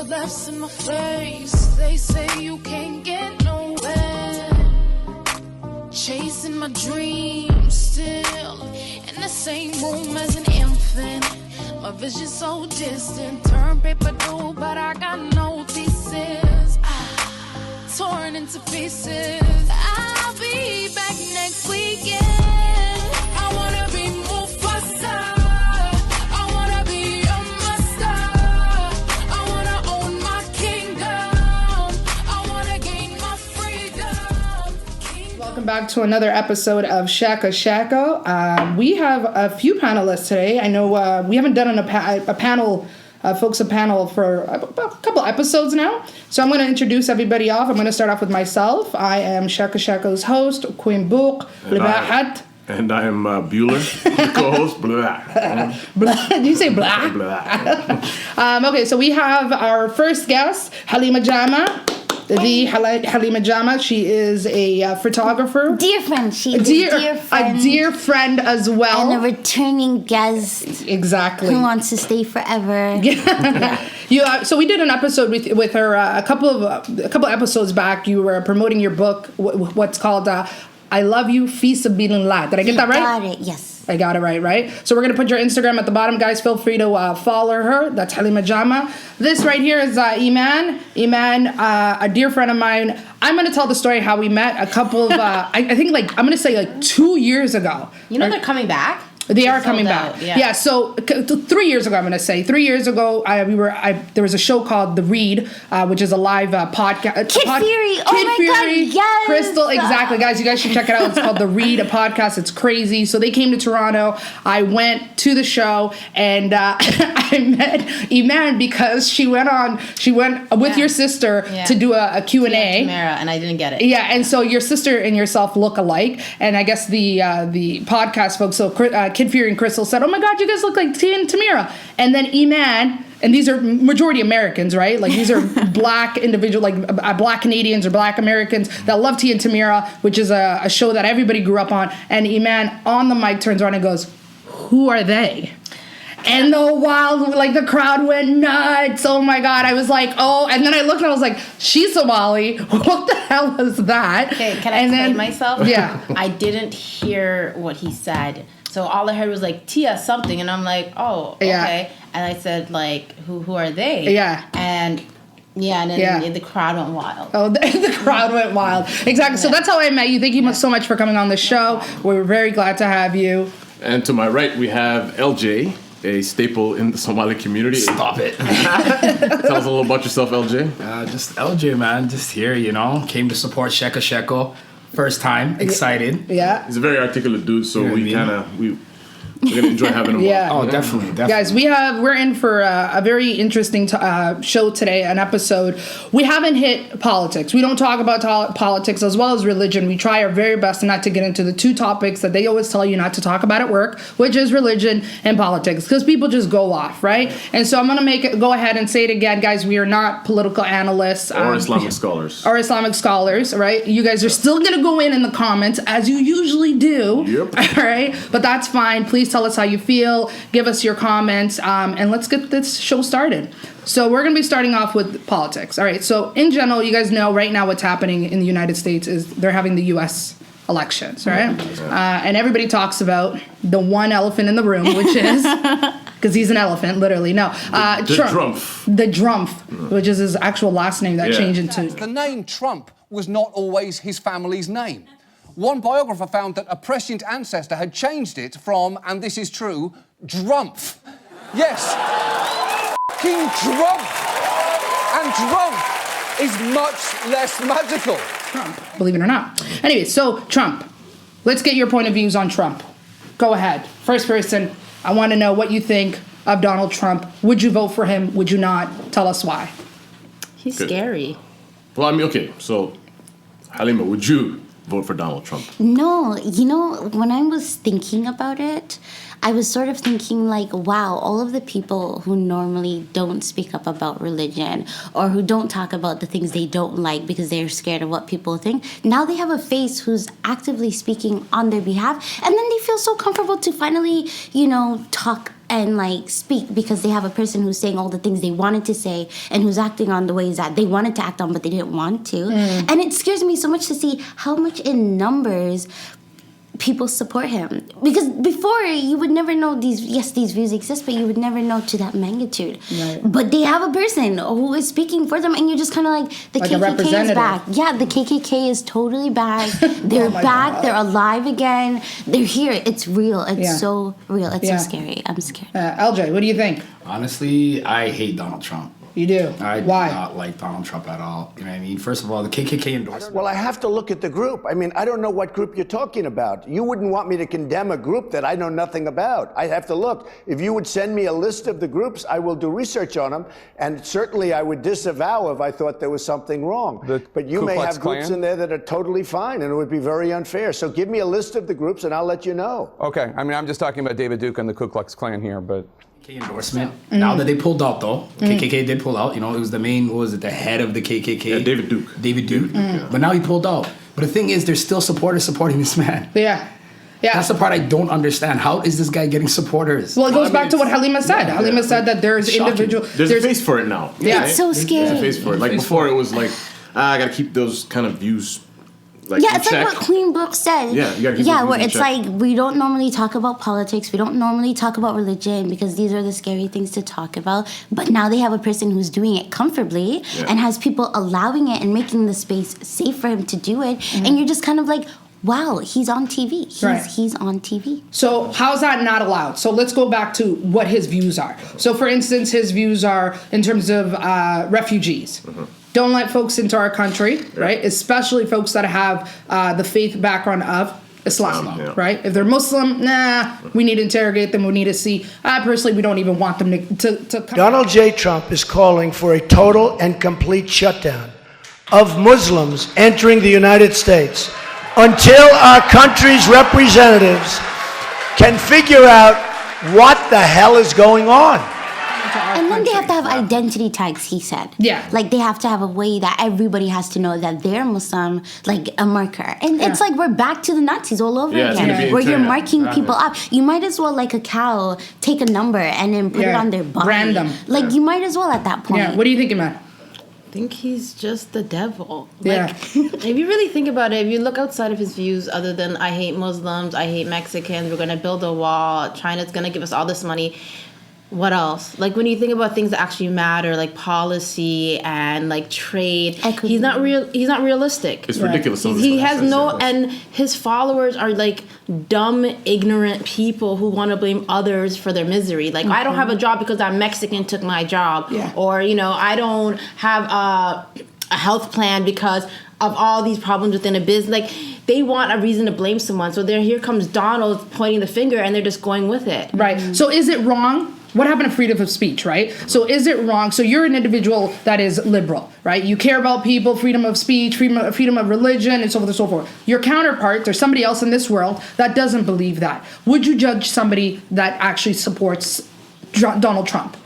laughs in my face. They say you can't get nowhere. Chasing my dreams still in the same room as an infant. My vision so distant. Turn paper blue, but I got no thesis. Torn into pieces. I'll be back next weekend. I wanna be Mufasa. I wanna be a master. I wanna own my kingdom. I wanna gain my freedom. Welcome back to another episode of Sheeko Sheeko. We have a few panelists today. I know we haven't done a panel for a couple episodes now. So I'm going to introduce everybody off. I'm going to start off with myself. I am Sheeko Sheeko's host, Queen Book, Libahat. And I am Bueller, the co-host. Blah. Did you say blah? Blah. Okay, so we have our first guest, Halima Jaa. Halima Jaa. She is a photographer. Dear friend. She's a dear friend. A dear friend as well. And a returning guest. Exactly. Who wants to stay forever. Yeah. So we did an episode with her a couple episodes back. You were promoting your book, what's called I Love You, Fi Sabilillah. Did I get that right? Got it, yes. I got it right? So we're going to put your Instagram at the bottom, guys. Feel free to follow her. That's Halima Jaa. This right here is Iman. Iman, a dear friend of mine. I'm going to tell the story how we met a couple of, I think I'm going to say 2 years ago. You know they're coming back? They are coming back. Yeah. So 3 years ago, I'm going to say. 3 years ago, there was a show called The Read, which is a live podcast. Kid Fury. Oh my God, yes. Crystal, exactly. Guys, you guys should check it out. It's called The Read, a podcast. It's crazy. So they came to Toronto. I went to the show, and I met Iman because she went with your sister to do a Q&A. Tamara, and I didn't get it. Yeah, and so your sister and yourself look alike. And I guess the podcast folks, so Kid Fury and Crystal said, "Oh my God, you guys look like Tia and Tamara." And then Iman, and these are majority Americans, right? Like these are black individual, like black Canadians or black Americans that love Tia and Tamara, which is a show that everybody grew up on. And Iman on the mic turns around and goes, "Who are they?" And the crowd went nuts. Oh my God. I was like, oh, and then I looked and I was like, she's Somali. What the hell is that? Okay, can I explain myself? Yeah. I didn't hear what he said. So all I heard was like Tia something, and I'm like, oh, okay. Yeah. And I said like, who are they? Yeah. And then the crowd went wild. Oh, the crowd went wild. Exactly. So that's how I met you. Thank you so much for coming on the show. We're very glad to have you. And to my right, we have LJ, a staple in the Somali community. Stop it. Tell us a little about yourself, LJ. Just LJ, man. Just here, Came to support Sheeko Sheeko. First time. Excited. Yeah. He's a very articulate dude, so we're gonna enjoy having him. Yeah. Oh, definitely. Guys, we're in for a very interesting show today, an episode. We haven't hit politics. We don't talk about politics as well as religion. We try our very best not to get into the two topics that they always tell you not to talk about at work, which is religion and politics, because people just go off, right? And so I'm going to go ahead and say it again, guys. We are not political analysts. Or Islamic scholars. Or Islamic scholars, right? You guys are still going to go in the comments, as you usually do. Yep. All right? But that's fine. Please tell us how you feel. Give us your comments, and let's get this show started. So we're going to be starting off with politics. All right. So in general, you guys know right now what's happening in the United States is they're having the U.S. elections, right? And everybody talks about the one elephant in the room, which is because he's an elephant, literally. No, Trump. The Drumpf, which is his actual last name that changed into. The name Trump was not always his family's name. One biographer found that a prescient ancestor had changed it from, and this is true, Drumpf. Yes, King Drumpf. And Drumpf is much less magical. Trump, believe it or not. Anyway, so Trump. Let's get your point of views on Trump. Go ahead. First person, I want to know what you think of Donald Trump. Would you vote for him? Would you not? Tell us why. He's scary. Well, okay, so Halima, would you vote for Donald Trump? No, when I was thinking about it, I was sort of thinking like, wow, all of the people who normally don't speak up about religion or who don't talk about the things they don't like because they're scared of what people think, now they have a face who's actively speaking on their behalf, and then they feel so comfortable to finally, talk and like speak because they have a person who's saying all the things they wanted to say and who's acting on the ways that they wanted to act on but they didn't want to. And it scares me so much to see how much in numbers people support him, because before you would never know these views exist, but you would never know to that magnitude. Right. But they have a person who is speaking for them, and you're just kind of like, the like KKK is back. Yeah, the KKK is totally back. They're back. God. They're alive again. They're here. It's real. It's so real. It's so scary. I'm scared. LJ, what do you think? Honestly, I hate Donald Trump. You do? I Why? do not like Donald Trump at all. You know what I mean? First of all, the KKK endorsement. Well, I have to look at the group. I mean, I don't know what group you're talking about. You wouldn't want me to condemn a group that I know nothing about. I have to look. If you would send me a list of the groups, I will do research on them. And certainly I would disavow if I thought there was something wrong. But you may have groups in there that are totally fine, and it would be very unfair. So give me a list of the groups, and I'll let you know. Okay. I mean, I'm just talking about David Duke and the Ku Klux Klan here, but... endorsement. Now that they pulled out, though, KKK did pull out. You know, it was the main, the head of the KKK? Yeah, David Duke. David Duke. But now he pulled out. But the thing is, there's still supporters supporting this man. Yeah. That's the part I don't understand. How is this guy getting supporters? Well, it goes back to what Halima said. Halima said that there's individual... There's a face for it now. Yeah. It's so scary. There's a face for it. Like before, it was like, I gotta keep those kind of views. Like it's like what Queen Brooke said. Where it's like, we don't normally talk about politics, we don't normally talk about religion because these are the scary things to talk about. But now they have a person who's doing it comfortably and has people allowing it and making the space safe for him to do it. And you're just kind of like, wow, he's on TV. He's on TV. So how's that not allowed? So let's go back to what his views are. So for instance, his views are in terms of refugees. Don't let folks into our country, right? Especially folks that have the faith background of Islam, right? If they're Muslim, we need to interrogate them. We need to see. Personally, we don't even want them to come. Donald J. Trump is calling for a total and complete shutdown of Muslims entering the United States until our country's representatives can figure out what the hell is going on. And then they have to have identity tags, he said. Yeah. Like, they have to have a way that everybody has to know that they're Muslim, like a marker. And it's like we're back to the Nazis all over again, where you're marking people up. You might as well, like a cow, take a number and then put it on their body. Random. Like, you might as well at that point. Yeah. What do you think, Amaal? I think he's just the devil. If you really think about it, if you look outside of his views, other than I hate Muslims, I hate Mexicans, we're going to build a wall, China's going to give us all this money. What else? Like, when you think about things that actually matter, like policy and like trade, he's not realistic. It's ridiculous. He has and his followers are like dumb, ignorant people who want to blame others for their misery. Like, I don't have a job because that Mexican took my job, or I don't have a health plan because of all these problems within a business. Like, they want a reason to blame someone. So here comes Donald pointing the finger, and they're just going with it. Right. So is it wrong? What happened to freedom of speech, right? So is it wrong? So you're an individual that is liberal, right? You care about people, freedom of speech, freedom of religion, and so forth and so forth. Your counterpart, there's somebody else in this world that doesn't believe that. Would you judge somebody that actually supports Donald Trump?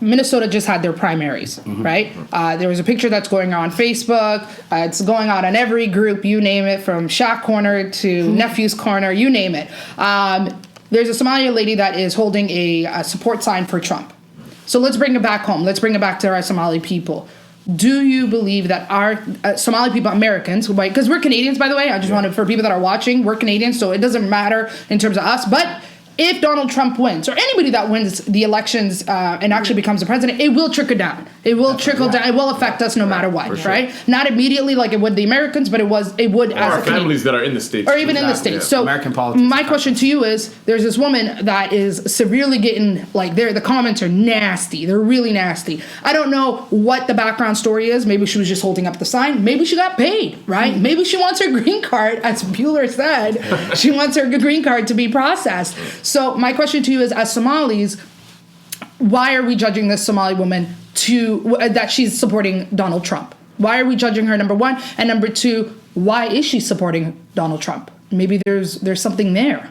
Minnesota just had their primaries, right? There was a picture that's going on Facebook. It's going on in every group, you name it, from Shack Corner to Nephew's Corner, you name it. There's a Somali lady that is holding a support sign for Trump. So let's bring it back home. Let's bring it back to our Somali people. Do you believe that our Somali people, Americans, because we're Canadians, by the way, I just wanted, for people that are watching, we're Canadians, so it doesn't matter in terms of us, but if Donald Trump wins, or anybody that wins the elections and actually becomes the president, it will trickle down. It will trickle down. It will affect us no matter what, right? Not immediately like it would the Americans, but it would as our families that are in the States. Or even in the States. So American politics. My question to you is, there's this woman that is severely getting, like, the comments are nasty. They're really nasty. I don't know what the background story is. Maybe she was just holding up the sign. Maybe she got paid, right? Maybe she wants her green card, as Bueller said. She wants her green card to be processed. So my question to you is, as Somalis, why are we judging this Somali woman that she's supporting Donald Trump? Why are we judging her, number one? And number two, why is she supporting Donald Trump? Maybe there's something there.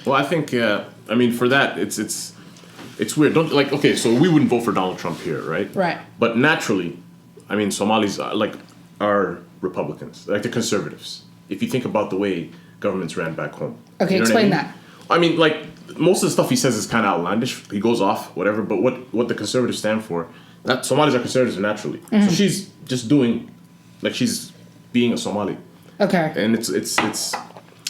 Well, I think, for that, it's weird. So we wouldn't vote for Donald Trump here, right? Right. But naturally, Somalis are Republicans, like the conservatives. If you think about the way governments ran back home. Okay, explain that. most of the stuff he says is kind of outlandish. He goes off, whatever. But what the conservatives stand for, that Somalis are conservatives naturally. So she's just doing, like she's being a Somali. Okay. And it's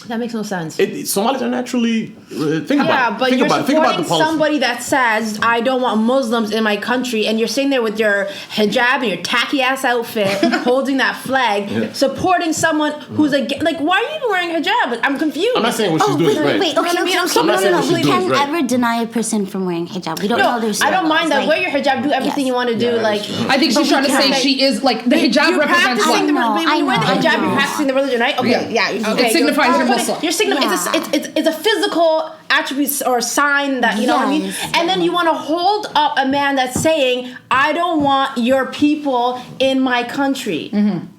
That makes no sense. Somalis are naturally think about Yeah, it. but Think you're about it. Think about the supporting policy. somebody that says, I don't want Muslims in my country, and you're sitting there with your hijab and your tacky ass outfit, holding that flag, supporting someone who's like, why are you even wearing hijab? I'm confused. I'm not saying what she's doing is right. Wait, okay, I'm okay, not okay, no, saying no, what no. she's We doing is can't right. ever deny a person from wearing hijab. We don't know their I don't mind that. struggles, Wear your hijab, do everything you want to do. Like, I think she's trying to say she is like the hijab you're represents practicing what? when you wear the I hijab, know. you're practicing the religion, right? Okay, yeah. Okay, It signifies you're Muslim. You're it's a physical attribute or sign that, you know what I mean? Yes. And then you want to hold up a man that's saying, I don't want your people in my country.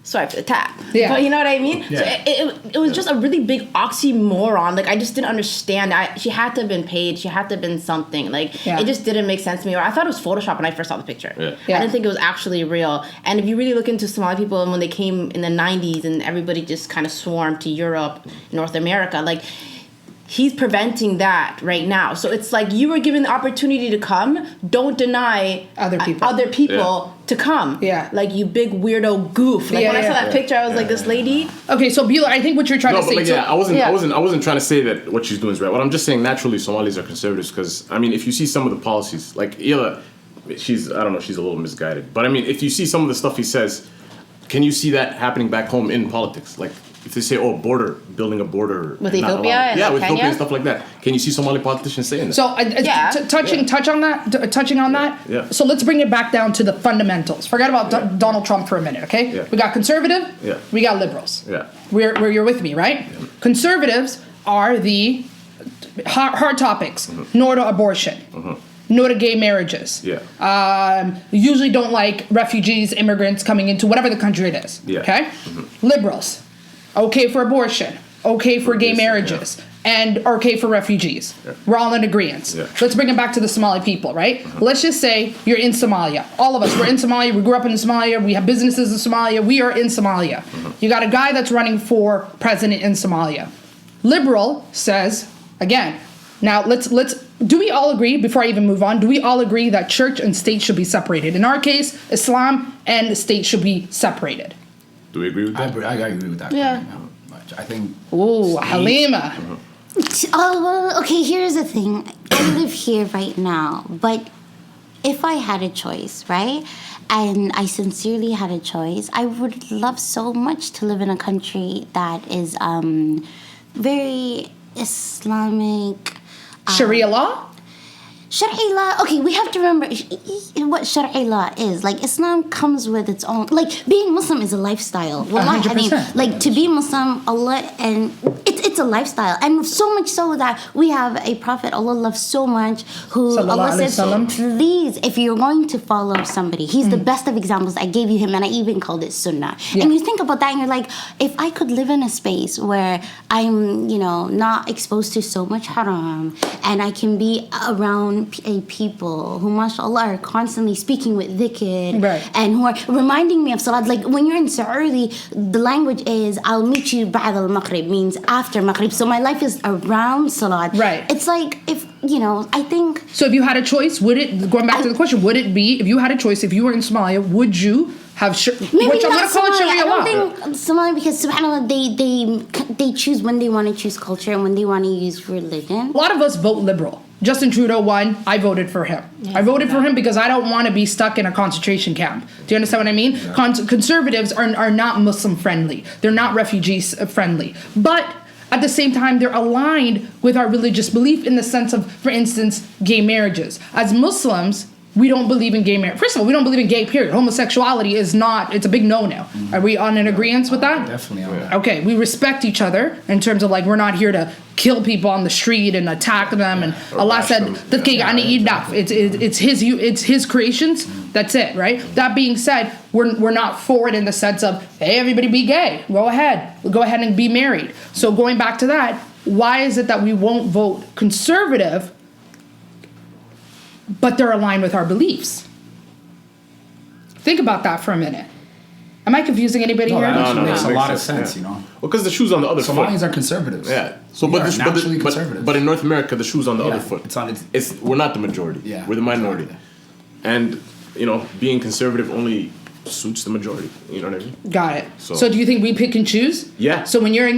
Sorry for the tap. Yeah. But you know what I mean? Yeah. So it was just a really big oxymoron. Like, I just didn't understand. She had to have been paid. She had to have been something. Like, Yeah. it just didn't make sense to me. Or I thought it was Photoshop when I first saw the picture. Yeah. I didn't think it was actually real. And if you really look into Somali people, and when they came in the 90s and everybody just kind of swarmed to Europe, North America, like, he's preventing that right now. So it's like, you were given the opportunity to come. Don't deny Other people. to come. Yeah. Like, you big weirdo goof. Like, Yeah, when I saw yeah. that picture, I was like, this lady. Okay, so Beulah, I think what you're trying No, to but say. like, so- yeah, I wasn't trying to say that what she's doing is right. What I'm just saying, naturally, Somalis are conservatives because, I mean, if you see some of the policies, like Ila, she's a little misguided. But I mean, if you see some of the stuff he says, can you see that happening back home in politics? Like, if they say, building a border With and not Ethiopia allowing- and yeah, like with Ethiopia Kenya? and stuff like that. Can you see Somali politicians saying that? So, Yeah. touching on that. Yeah. So let's bring it back down to the fundamentals. Forget about Donald Trump for a minute, okay? Yeah. We got conservative. Yeah. We got liberals. Yeah. Where you're with me, right? Conservatives are the hard topics. No to abortion. No to gay marriages. Yeah. Usually don't like refugees, immigrants coming into whatever the country it is. Yeah. Okay? Liberals, okay for abortion, okay for gay this, marriages, and okay for refugees. Yeah. We're all in agreement. Yeah. Let's bring it back to the Somali people, right? Let's just say you're in Somalia. All of us, we're in Somalia, we grew up in Somalia, we have businesses in Somalia, we are in Somalia. You got a guy that's running for president in Somalia. Liberal says, again, now let's do we all agree, before I even move on, do we all agree that church and state should be separated? In our case, Islam and the state should be separated. Do we agree with that? I agree with that. Yeah. Much. I think. Ooh, Halima. Oh, well, okay, here's the thing. I live here right now, but if I had a choice, right? And I sincerely had a choice, I would love so much to live in a country that is very Islamic. Sharia law? Sharia law, okay, we have to remember what Sharia law is. Like, Islam comes with its own, like, being Muslim is a lifestyle. Wallahi, I mean, 100%. like, to be Muslim, Allah, and it's a lifestyle. And so much so that we have a prophet Allah loves so much, who Sallallahu Allah alaihi says, wasallam. please, if you're going to follow somebody, he's the best of examples. I gave you him, and I even called it sunnah. Yeah. And you think about that, and you're like, if I could live in a space where I'm, not exposed to so much haram, and I can be around a people who, mashallah, are constantly speaking with dhikr, Right. and who are reminding me of salat. Like, when you're in Saudi, the language is, I'll meet you ba'd al-maghrib, means after maghrib. So my life is around salat. Right. It's like, if, I think... So if you had a choice, going back to the question, would it be, if you had a choice, if you were in Somalia, would you have, Maybe which I'm going not to call it Somalia. Sharia I law. don't think Somalia, because subhanAllah, they choose when they want to choose culture and when they want to use religion. A lot of us vote liberal. Justin Trudeau won. I voted for him. I voted for him because I don't want to be stuck in a concentration camp. Do you understand what I mean? Yeah. Conservatives are not Muslim friendly. They're not refugee friendly. But at the same time, they're aligned with our religious belief in the sense of, for instance, gay marriages. As Muslims, we don't believe in gay marriage. First of all, we don't believe in gay, period. Homosexuality is not, it's a big no-no. Are we on an agreement with that? Definitely on that. Okay, we respect each other in terms of, like, we're not here to kill people on the street and attack them. And Allah said, it's his creations. That's it, right? That being said, we're not for it in the sense of, hey, everybody be gay. Go ahead and be married. So going back to that, why is it that we won't vote conservative, but they're aligned with our beliefs? Think about that for a minute. Am I confusing anybody No, here? that actually no, makes no, a it lot of makes sense, sense, you know. Well, because the shoe's on the other Somalis foot. are conservatives. Yeah. So, We but are this, naturally conservative. but in North America, the shoe's on the other Yeah, foot. it's we're not the majority. Yeah, We're the minority, exactly. and being conservative only suits the majority. You know what I mean? Got it. So- So do you think we pick and choose? Yeah. So when you're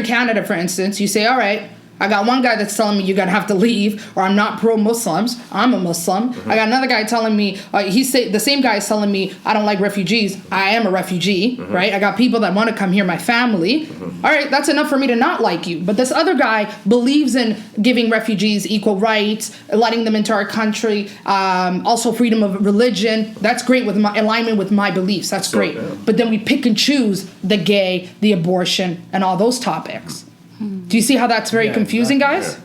in Canada, for instance, you say, all right, I got one guy that's telling me you're gonna have to leave, or I'm not pro-Muslims. I'm a Muslim. I got another guy telling me the same guy is telling me I don't like refugees. I am a refugee, right? I got people that want to come here, my family. All right, that's enough for me to not like you. But this other guy believes in giving refugees equal rights, letting them into our country, also freedom of religion. That's great with my alignment with my beliefs. That's great. Yeah. But then we pick and choose the gay, the abortion, and all those topics. Do you see how that's very confusing, guys?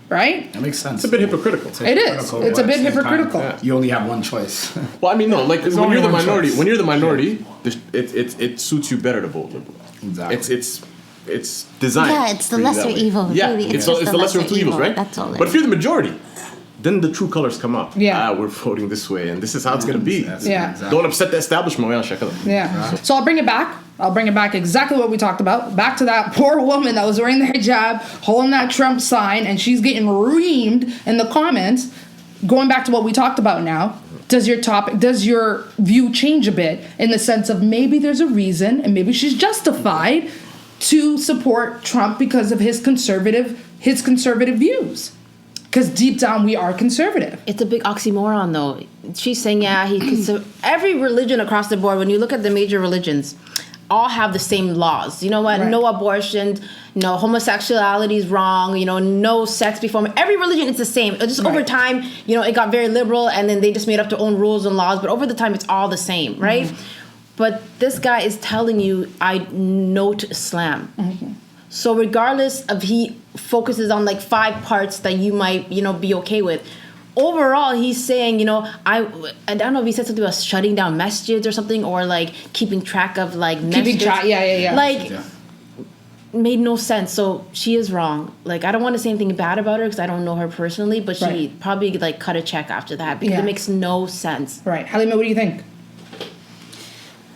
Right? That makes sense. It's a bit hypocritical. It is. It's a bit hypocritical. Yeah. You only have one choice. Well, I mean, no, like when only you're the one minority, choice. when you're the minority, it suits you better to vote liberal. Exactly. It's designed. Yeah, it's the for you lesser that way. evil, Yeah, really. it's It's just the lesser of two evils, right? That's all it But is. if you're the majority, then the true colors come up. Yeah. We're voting this way, and this is how it's gonna be. Yeah. Don't upset the establishment. Yeah. So I'll bring it back. I'll bring it back exactly what we talked about. Back to that poor woman that was wearing the hijab, holding that Trump sign, and she's getting reamed in the comments. Going back to what we talked about now, does your view change a bit in the sense of maybe there's a reason and maybe she's justified to support Trump because of his conservative views? Because deep down we are conservative. It's a big oxymoron, though. She's saying, yeah, every religion across the board, when you look at the major religions, all have the same laws. You know what? Right. No abortion, no homosexuality is wrong, no sex before. Every religion is the same. Just over time, it got very liberal, and then they just made up their own rules and laws. But over the time, it's all the same, right? But this guy is telling you, I note Islam. So regardless of he focuses on like 5 parts that you might, be okay with, overall he's saying, I don't know if he said something about shutting down masjids or something, or like keeping track of like Keeping track, yeah. Like, made no sense. So she is wrong. Like, I don't want to say anything bad about her because I don't know her personally, but she probably like cut a check after that because it makes no sense. Right. Halima, what do you think?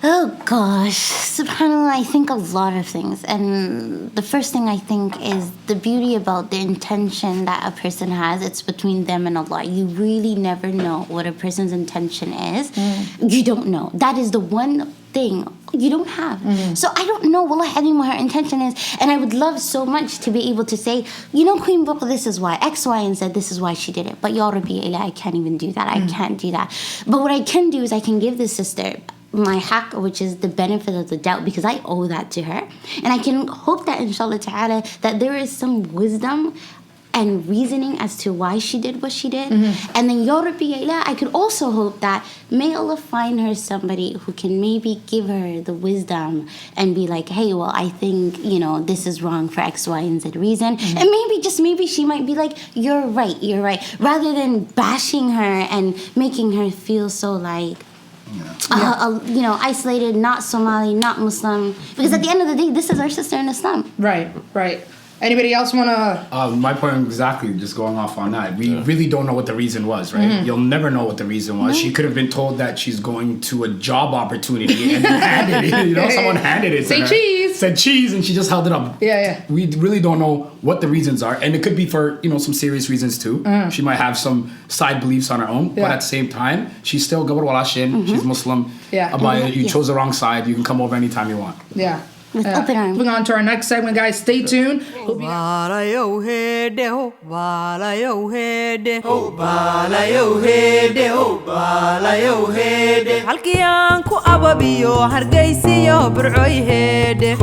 Oh gosh, subhanAllah, I think a lot of things. And the first thing I think is the beauty about the intention that a person has, it's between them and Allah. You really never know what a person's intention is. You don't know. That is the one thing you don't have. So I don't know, wallahi, what her intention is. And I would love so much to be able to say, Queen Book, this is why, X, Y, and Z, this is why she did it. But Ya Rabbi, I can't even do that. I can't do that. But what I can do is I can give this sister my haq, which is the benefit of the doubt, because I owe that to her. And I can hope that, inshallah ta'ala, that there is some wisdom and reasoning as to why she did what she did. And then, Ya Rabbi, I could also hope that may Allah find her somebody who can maybe give her the wisdom and be like, hey, well, I think, this is wrong for X, Y, and Z reason. And maybe she might be like, you're right. Rather than bashing her and making her feel so like, isolated, not Somali, not Muslim. Because at the end of the day, this is our sister in Islam. Right. Anybody else want to? My point exactly, just going off on that. We really don't know what the reason was, right? You'll never know what the reason was. She could have been told that she's going to a job opportunity and handed it, someone handed it to her. Said cheese, and she just held it up. Yeah. We really don't know what the reasons are. And it could be for, some serious reasons too. She might have some side beliefs on her own, but at the same time, she's still Gabar Walashin. She's Muslim. Yeah. You chose the wrong side. You can come over anytime you want. Yeah. With open arms. Moving on to our next segment, guys. Stay tuned. halkii aan ku ababiyo hargaysiyo burcoy heedhe